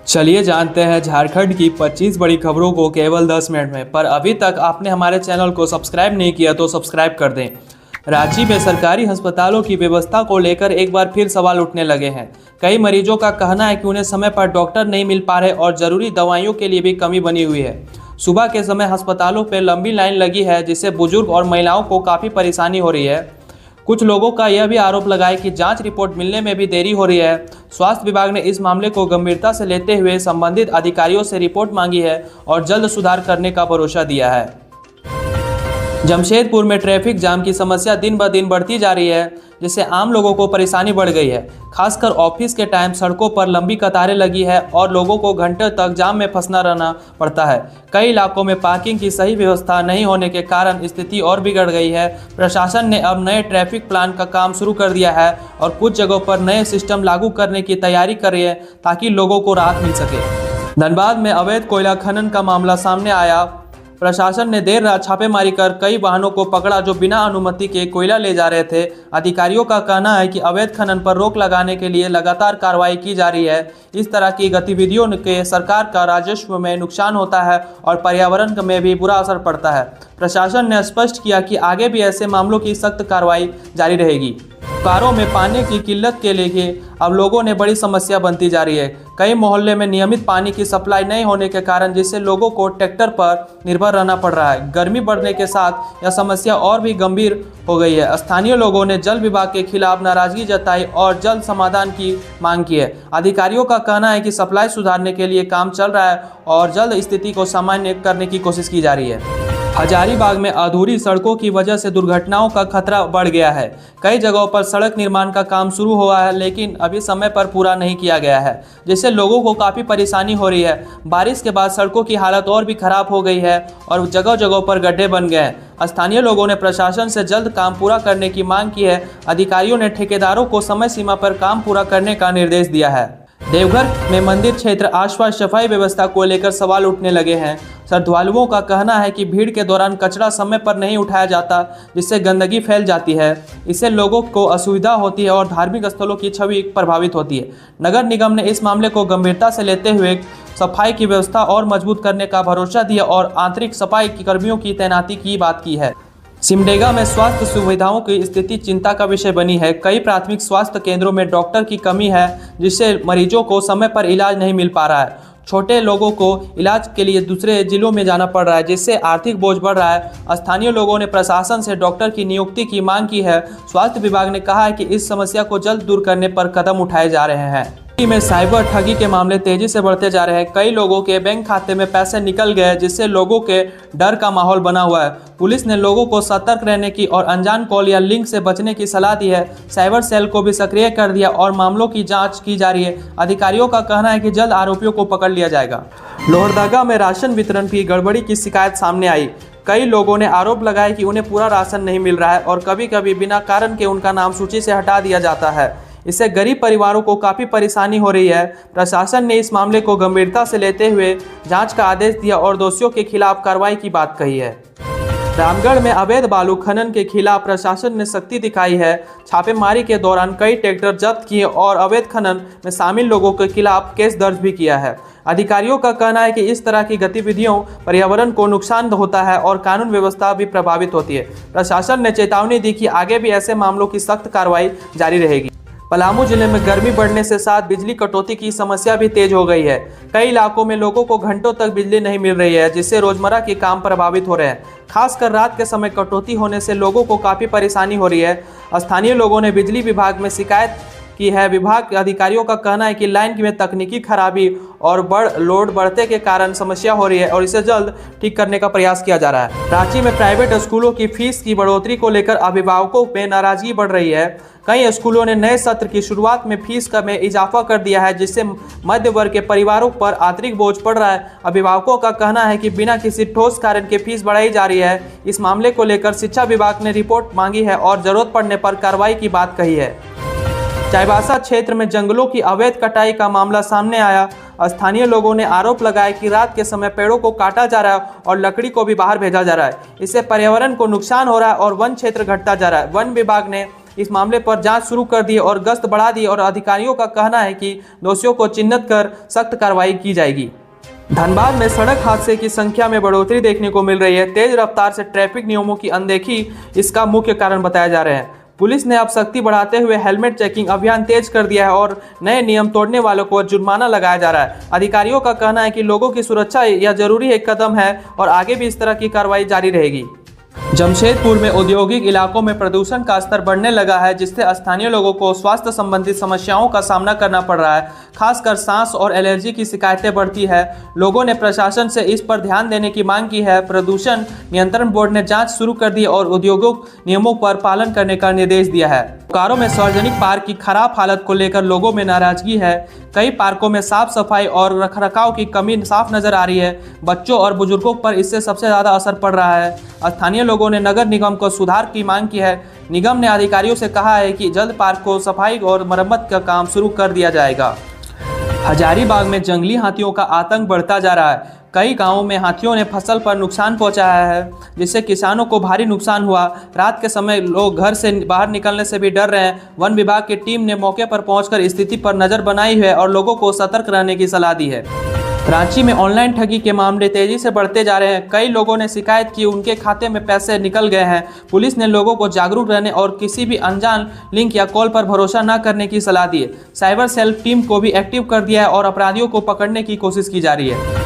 चलिए जानते हैं झारखंड की 25 बड़ी खबरों को केवल 10 मिनट में। पर अभी तक आपने हमारे चैनल को सब्सक्राइब नहीं किया तो सब्सक्राइब कर दें। रांची में सरकारी अस्पतालों की व्यवस्था को लेकर एक बार फिर सवाल उठने लगे हैं। कई मरीजों का कहना है कि उन्हें समय पर डॉक्टर नहीं मिल पा रहे और जरूरी दवाइयों के लिए भी कमी बनी हुई है। सुबह के समय अस्पतालों पर लंबी लाइन लगी है, जिससे बुजुर्ग और महिलाओं को काफ़ी परेशानी हो रही है। कुछ लोगों का यह भी आरोप लगाया कि जांच रिपोर्ट मिलने में भी देरी हो रही है। स्वास्थ्य विभाग ने इस मामले को गंभीरता से लेते हुए संबंधित अधिकारियों से रिपोर्ट मांगी है और जल्द सुधार करने का भरोसा दिया है। जमशेदपुर में ट्रैफिक जाम की समस्या दिन ब दिन बढ़ती जा रही है, जिससे आम लोगों को परेशानी बढ़ गई है। खासकर ऑफिस के टाइम सड़कों पर लंबी कतारें लगी है और लोगों को घंटों तक जाम में फंसना रहना पड़ता है। कई इलाकों में पार्किंग की सही व्यवस्था नहीं होने के कारण स्थिति और बिगड़ गई है। प्रशासन ने अब नए ट्रैफिक प्लान का काम शुरू कर दिया है और कुछ जगहों पर नए सिस्टम लागू करने की तैयारी कर रही है ताकि लोगों को राहत मिल सके। धनबाद में अवैध कोयला खनन का मामला सामने आया। प्रशासन ने देर रात छापेमारी कर कई वाहनों को पकड़ा जो बिना अनुमति के कोयला ले जा रहे थे। अधिकारियों का कहना है कि अवैध खनन पर रोक लगाने के लिए लगातार कार्रवाई की जा रही है। इस तरह की गतिविधियों के सरकार का राजस्व में नुकसान होता है और पर्यावरण में भी बुरा असर पड़ता है। प्रशासन ने स्पष्ट किया कि आगे भी ऐसे मामलों की सख्त कार्रवाई जारी रहेगी। कारों में पानी की किल्लत के लेके अब लोगों ने बड़ी समस्या बनती जा रही है। कई मोहल्ले में नियमित पानी की सप्लाई नहीं होने के कारण जिससे लोगों को ट्रैक्टर पर निर्भर रहना पड़ रहा है। गर्मी बढ़ने के साथ यह समस्या और भी गंभीर हो गई है। स्थानीय लोगों ने जल विभाग के खिलाफ नाराजगी जताई और जल्द समाधान की मांग की है। अधिकारियों का कहना है कि सप्लाई सुधारने के लिए काम चल रहा है और जल्द स्थिति को सामान्य करने की कोशिश की जा रही है। हजारीबाग में अधूरी सड़कों की वजह से दुर्घटनाओं का खतरा बढ़ गया है। कई जगहों पर सड़क निर्माण का काम शुरू हुआ है, लेकिन अभी समय पर पूरा नहीं किया गया है, जिससे लोगों को काफ़ी परेशानी हो रही है। बारिश के बाद सड़कों की हालत और भी खराब हो गई है और जगह जगहों पर गड्ढे बन गए हैं। स्थानीय लोगों ने प्रशासन से जल्द काम पूरा करने की मांग की है। अधिकारियों ने ठेकेदारों को समय सीमा पर काम पूरा करने का निर्देश दिया है। देवघर में मंदिर क्षेत्र आसपास सफाई व्यवस्था को लेकर सवाल उठने लगे हैं। श्रद्धालुओं का कहना है कि भीड़ के दौरान कचरा समय पर नहीं उठाया जाता, जिससे गंदगी फैल जाती है। इससे लोगों को असुविधा होती है और धार्मिक स्थलों की छवि प्रभावित होती है। नगर निगम ने इस मामले को गंभीरता से लेते हुए सफाई की व्यवस्था और मजबूत करने का भरोसा दिया और आंतरिक सफाई कर्मियों की तैनाती की बात की है। सिमडेगा में स्वास्थ्य सुविधाओं की स्थिति चिंता का विषय बनी है। कई प्राथमिक स्वास्थ्य केंद्रों में डॉक्टर की कमी है, जिससे मरीजों को समय पर इलाज नहीं मिल पा रहा है। छोटे लोगों को इलाज के लिए दूसरे जिलों में जाना पड़ रहा है, जिससे आर्थिक बोझ बढ़ रहा है। स्थानीय लोगों ने प्रशासन से डॉक्टर की नियुक्ति की मांग की है। स्वास्थ्य विभाग ने कहा है कि इस समस्या को जल्द दूर करने पर कदम उठाए जा रहे हैं। में साइबर ठगी के मामले तेजी से बढ़ते जा रहे हैं। कई लोगों के बैंक खाते में पैसे निकल गए, जिससे लोगों के डर का माहौल बना हुआ है। पुलिस ने लोगों को सतर्क रहने की और अनजान कॉल या लिंक से बचने की सलाह दी है। साइबर सेल को भी सक्रिय कर दिया और मामलों की जांच की जा रही है। अधिकारियों का कहना है कि जल्द आरोपियों को पकड़ लिया जाएगा। लोहरदगा में राशन वितरण की गड़बड़ी की शिकायत सामने आई। कई लोगों ने आरोप लगाया कि उन्हें पूरा राशन नहीं मिल रहा है और कभी कभी बिना कारण के उनका नाम सूची से हटा दिया जाता है। इससे गरीब परिवारों को काफ़ी परेशानी हो रही है। प्रशासन ने इस मामले को गंभीरता से लेते हुए जांच का आदेश दिया और दोषियों के खिलाफ कार्रवाई की बात कही है। रामगढ़ में अवैध बालू खनन के खिलाफ प्रशासन ने सख्ती दिखाई है। छापेमारी के दौरान कई ट्रैक्टर जब्त किए और अवैध खनन में शामिल लोगों के खिलाफ केस दर्ज भी किया है। अधिकारियों का कहना है कि इस तरह की गतिविधियों पर्यावरण को नुकसान होता है और कानून व्यवस्था भी प्रभावित होती है। प्रशासन ने चेतावनी दी कि आगे भी ऐसे मामलों की सख्त कार्रवाई जारी रहेगी। पलामू जिले में गर्मी बढ़ने से साथ बिजली कटौती की समस्या भी तेज हो गई है। कई इलाकों में लोगों को घंटों तक बिजली नहीं मिल रही है, जिससे रोजमर्रा के काम प्रभावित हो रहे हैं। खासकर रात के समय कटौती होने से लोगों को काफ़ी परेशानी हो रही है। स्थानीय लोगों ने बिजली विभाग में शिकायत की है। विभाग के अधिकारियों का कहना है कि लाइन में तकनीकी खराबी और लोड बढ़ने के कारण समस्या हो रही है और इसे जल्द ठीक करने का प्रयास किया जा रहा है। रांची में प्राइवेट स्कूलों की फीस की बढ़ोतरी को लेकर अभिभावकों में नाराजगी बढ़ रही है। कई स्कूलों ने नए सत्र की शुरुआत में फीस में इजाफा कर दिया है, जिससे मध्य वर्ग के परिवारों पर आर्थिक बोझ पड़ रहा है। अभिभावकों का कहना है कि बिना किसी ठोस कारण के फीस बढ़ाई जा रही है। इस मामले को लेकर शिक्षा विभाग ने रिपोर्ट मांगी है और जरूरत पड़ने पर कार्रवाई की बात कही है। चाईबासा क्षेत्र में जंगलों की अवैध कटाई का मामला सामने आया। स्थानीय लोगों ने आरोप लगाया कि रात के समय पेड़ों को काटा जा रहा है और लकड़ी को भी बाहर भेजा जा रहा है। इससे पर्यावरण को नुकसान हो रहा है और वन क्षेत्र घटता जा रहा है। वन विभाग ने इस मामले पर जांच शुरू कर दी और गश्त बढ़ा दी और अधिकारियों का कहना है कि दोषियों को चिन्हित कर सख्त कार्रवाई की जाएगी। धनबाद में सड़क हादसे की संख्या में बढ़ोतरी देखने को मिल रही है। तेज रफ्तार से ट्रैफिक नियमों की अनदेखी इसका मुख्य कारण बताया जा रहा है। पुलिस ने अब सख्ती बढ़ाते हुए हेलमेट चेकिंग अभियान तेज कर दिया है और नए नियम तोड़ने वालों को जुर्माना लगाया जा रहा है। अधिकारियों का कहना है कि लोगों की सुरक्षा यह जरूरी एक कदम है और आगे भी इस तरह की कार्रवाई जारी रहेगी। जमशेदपुर में औद्योगिक इलाकों में प्रदूषण का स्तर बढ़ने लगा है, जिससे स्थानीय लोगों को स्वास्थ्य संबंधी समस्याओं का सामना करना पड़ रहा है। खासकर सांस और एलर्जी की शिकायतें बढ़ती है। लोगों ने प्रशासन से इस पर ध्यान देने की मांग की है। प्रदूषण नियंत्रण बोर्ड ने जांच शुरू कर दी और औद्योगिक नियमों पर पालन करने का निर्देश दिया है। बोकारो में सार्वजनिक पार्क की खराब हालत को लेकर लोगों में नाराजगी है। कई पार्कों में साफ सफाई और रखरखाव की कमी साफ नजर आ रही है। बच्चों और बुजुर्गों पर इससे सबसे ज्यादा असर पड़ रहा है। स्थानीय लोगों ने नगर निगम को सुधार की मांग की है। निगम ने अधिकारियों से कहा है कि जल्द पार्क को सफाई और मरम्मत का काम शुरू कर दिया जाएगा। हजारीबाग में जंगली हाथियों का आतंक बढ़ता जा रहा है। कई गांवों में हाथियों ने फसल पर नुकसान पहुंचाया है, जिससे किसानों को भारी नुकसान हुआ। रात के समय लोग घर से बाहर निकलने से भी डर रहे हैं। वन विभाग की टीम ने मौके पर पहुंचकर स्थिति पर नजर बनाई है और लोगों को सतर्क रहने की सलाह दी है। रांची में ऑनलाइन ठगी के मामले तेजी से बढ़ते जा रहे हैं। कई लोगों ने शिकायत की उनके खाते में पैसे निकल गए हैं। पुलिस ने लोगों को जागरूक रहने और किसी भी अनजान लिंक या कॉल पर भरोसा न करने की सलाह दी है। साइबर सेल टीम को भी एक्टिव कर दिया है और अपराधियों को पकड़ने की कोशिश की जा रही है।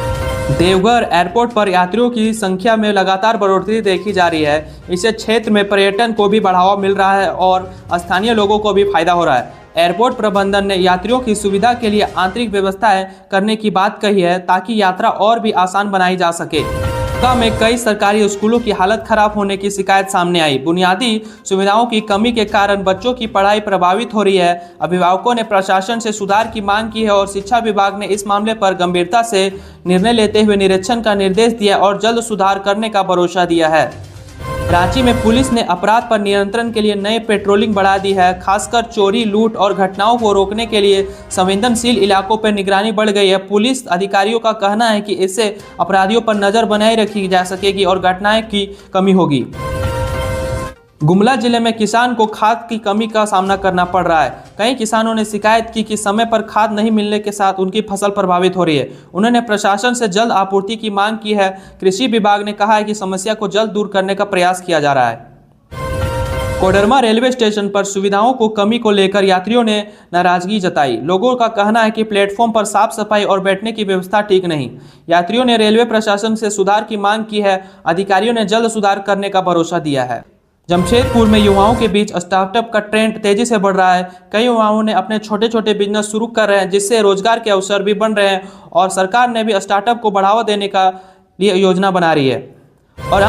देवघर एयरपोर्ट पर यात्रियों की संख्या में लगातार बढ़ोतरी देखी जा रही है। इससे क्षेत्र में पर्यटन को भी बढ़ावा मिल रहा है और स्थानीय लोगों को भी फायदा हो रहा है। एयरपोर्ट प्रबंधन ने यात्रियों की सुविधा के लिए आंतरिक व्यवस्थाएं करने की बात कही है, ताकि यात्रा और भी आसान बनाई जा सके। में कई सरकारी स्कूलों की हालत खराब होने की शिकायत सामने आई। बुनियादी सुविधाओं की कमी के कारण बच्चों की पढ़ाई प्रभावित हो रही है। अभिभावकों ने प्रशासन से सुधार की मांग की है और शिक्षा विभाग ने इस मामले पर गंभीरता से निर्णय लेते हुए निरीक्षण का निर्देश दिया और जल्द सुधार करने का भरोसा दिया है। रांची में पुलिस ने अपराध पर नियंत्रण के लिए नई पेट्रोलिंग बढ़ा दी है। खासकर चोरी, लूट और घटनाओं को रोकने के लिए संवेदनशील इलाकों पर निगरानी बढ़ गई है। पुलिस अधिकारियों का कहना है कि इससे अपराधियों पर नजर बनाए रखी जा सकेगी और घटनाएं की कमी होगी। गुमला जिले में किसान को खाद की कमी का सामना करना पड़ रहा है। कई किसानों ने शिकायत की कि समय पर खाद नहीं मिलने के साथ उनकी फसल प्रभावित हो रही है। उन्होंने प्रशासन से जल्द आपूर्ति की मांग की है। कृषि विभाग ने कहा है कि समस्या को जल्द दूर करने का प्रयास किया जा रहा है। कोडरमा रेलवे स्टेशन पर सुविधाओं को कमी को लेकर यात्रियों ने नाराजगी जताई। लोगों का कहना है कि प्लेटफॉर्म पर साफ सफाई और बैठने की व्यवस्था ठीक नहीं। यात्रियों ने रेलवे प्रशासन से सुधार की मांग की है। अधिकारियों ने जल्द सुधार करने का भरोसा दिया है। जमशेदपुर में युवाओं के बीच स्टार्टअप का ट्रेंड तेजी से बढ़ रहा है। कई युवाओं ने अपने छोटे छोटे बिजनेस शुरू कर रहे हैं, जिससे रोजगार के अवसर भी बन रहे हैं और सरकार ने भी स्टार्टअप को बढ़ावा देने का लिए योजना बना रही है। और